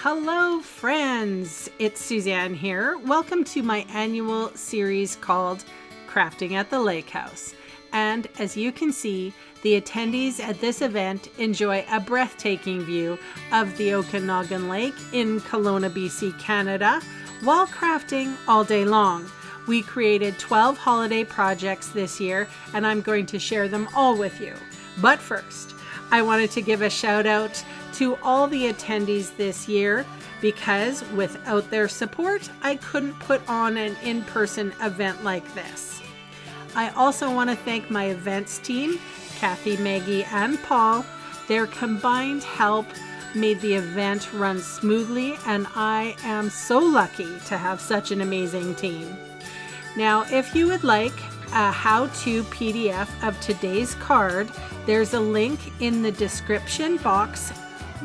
Hello friends, it's Suzanne here. Welcome to my annual series called Crafting at the Lake House. And as you can see, the attendees at this event enjoy a breathtaking view of the Okanagan Lake in Kelowna, BC, Canada, while crafting all day long. We created 12 holiday projects this year, and I'm going to share them all with you. But first, I wanted to give a shout out to all the attendees this year because without their support, I couldn't put on an in-person event like this. I also want to thank my events team, Kathy, Maggie, and Paul. Their combined help made the event run smoothly, and I am so lucky to have such an amazing team. Now, if you would like a how-to PDF of today's card, there's a link in the description box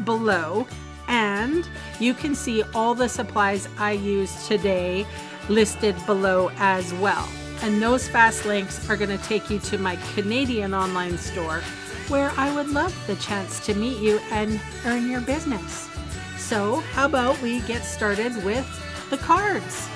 below, and you can see all the supplies I used today listed below as well. And those fast links are going to take you to my Canadian online store, where I would love the chance to meet you and earn your business. So how about we get started with the cards?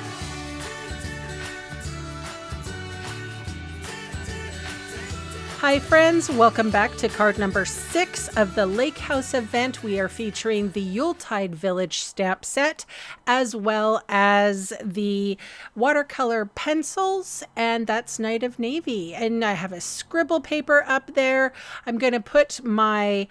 Hi friends, welcome back to card number 6 of the Lake House event. We are featuring the Yuletide Village stamp set, as well as the watercolor pencils, and that's Night of Navy. And I have a scribble paper up there. I'm going to put my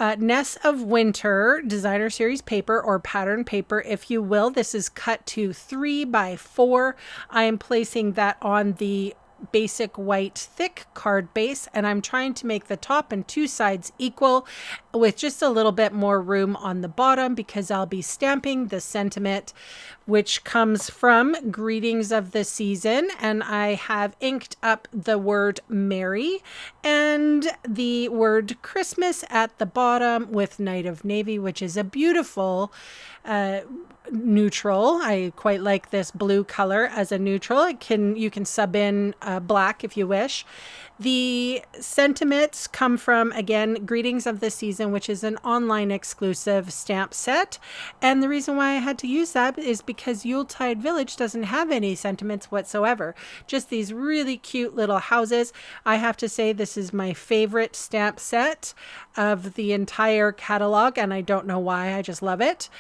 Ness of Winter designer series paper, or pattern paper if you will. This is cut to 3 by 4. I am placing that on the basic white thick card base, and I'm trying to make the top and 2 sides equal with just a little bit more room on the bottom, because I'll be stamping the sentiment which comes from Greetings of the Season, and I have inked up the word Merry and the word Christmas at the bottom with Night of Navy, which is a beautiful neutral. I quite like this blue color as a neutral. You can sub in black if you wish. The sentiments come from, again, Greetings of the Season, which is an online exclusive stamp set. And the reason why I had to use that is because Yuletide Village doesn't have any sentiments whatsoever. Just these really cute little houses. I have to say this is my favorite stamp set of the entire catalog, and I don't know why. I just love it.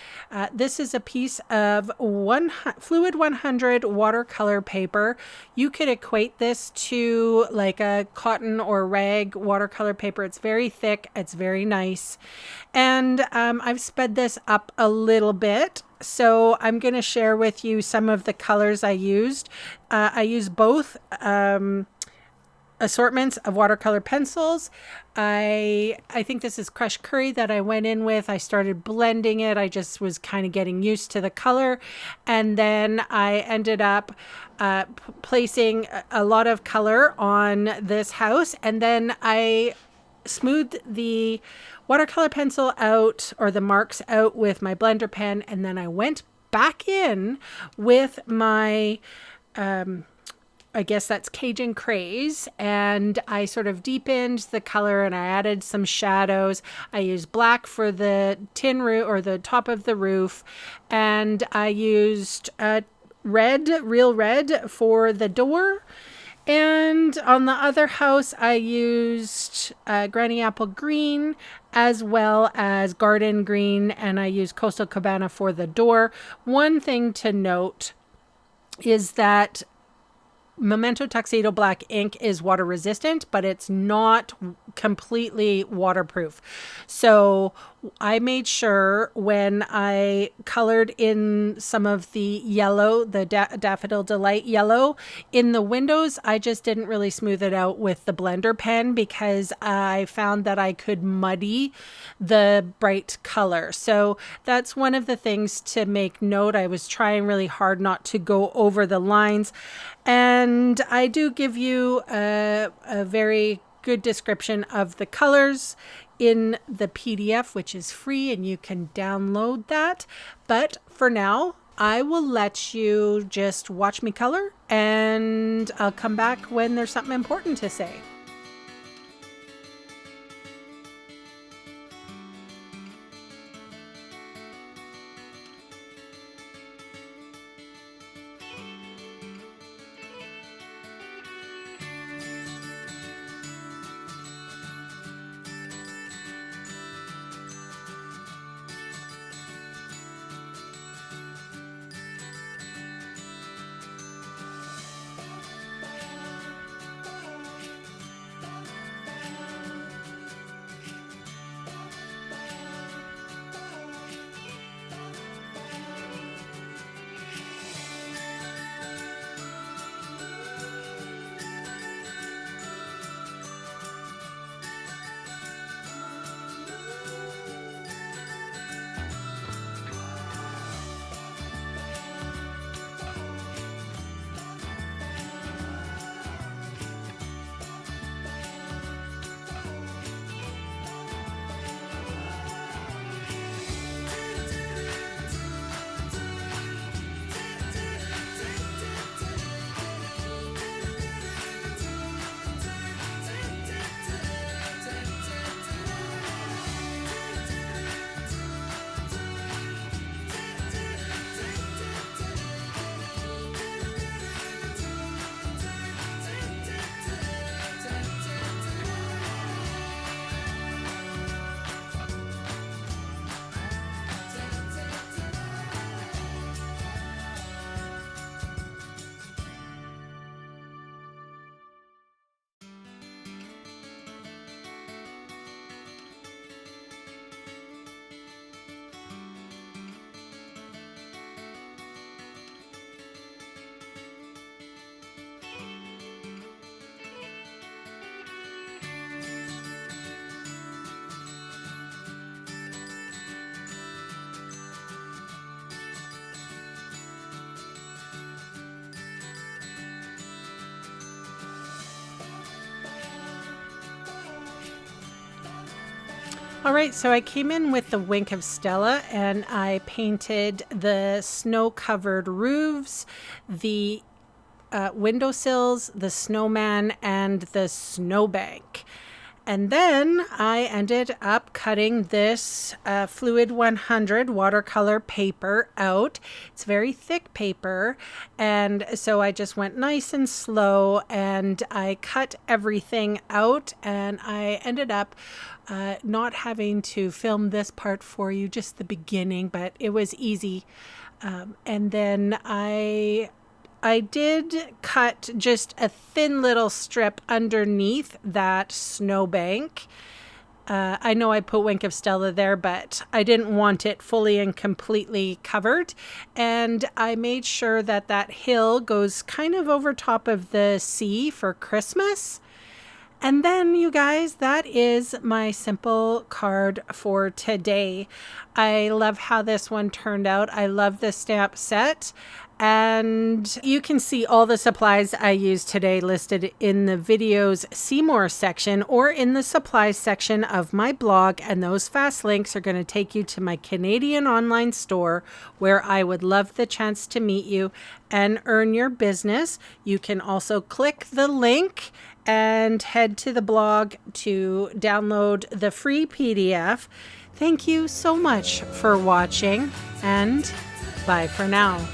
This is a piece of Fluid 100 watercolor paper. You could equate this to like a cotton or rag watercolor paper. It's very thick. It's very nice. And I've sped this up a little bit. So I'm going to share with you some of the colors I used. I used both assortments of watercolor pencils. I think this is crushed curry that I went in with. I started blending it. I just was kind of getting used to the color. And then I ended up placing a lot of color on this house. And then I smoothed the watercolor pencil out, or the marks out, with my blender pen. And then I went back in with my I guess that's Cajun Craze, and I sort of deepened the color and I added some shadows. I used black for the tin roof, or the top of the roof, and I used red, real red, for the door. And on the other house, I used Granny Apple Green, as well as Garden Green, and I used Coastal Cabana for the door. One thing to note is that Memento Tuxedo Black ink is water resistant, but it's not completely waterproof. So I made sure when I colored in some of the yellow, the Daffodil Delight yellow in the windows, I just didn't really smooth it out with the blender pen, because I found that I could muddy the bright color. So that's one of the things to make note. I was trying really hard not to go over the lines. And I do give you a very good description of the colors in the PDF, which is free, and you can download that. But for now, I will let you just watch me color, and I'll come back when there's something important to say. All right, so I came in with the Wink of Stella and I painted the snow-covered roofs, the windowsills, the snowman, and the snowbank. And then I ended up cutting this Fluid 100 watercolor paper out. It's very thick paper, and so I just went nice and slow and I cut everything out, and I ended up not having to film this part for you, just the beginning, but it was easy. And then I did cut just a thin little strip underneath that snowbank. I know I put Wink of Stella there, but I didn't want it fully and completely covered. And I made sure that that hill goes kind of over top of the sea for Christmas. And then, you guys, that is my simple card for today. I love how this one turned out. I love the stamp set. And you can see all the supplies I used today listed in the video's See More section or in the supplies section of my blog. And those fast links are going to take you to my Canadian online store, where I would love the chance to meet you and earn your business. You can also click the link and head to the blog to download the free PDF. Thank you so much for watching, and bye for now.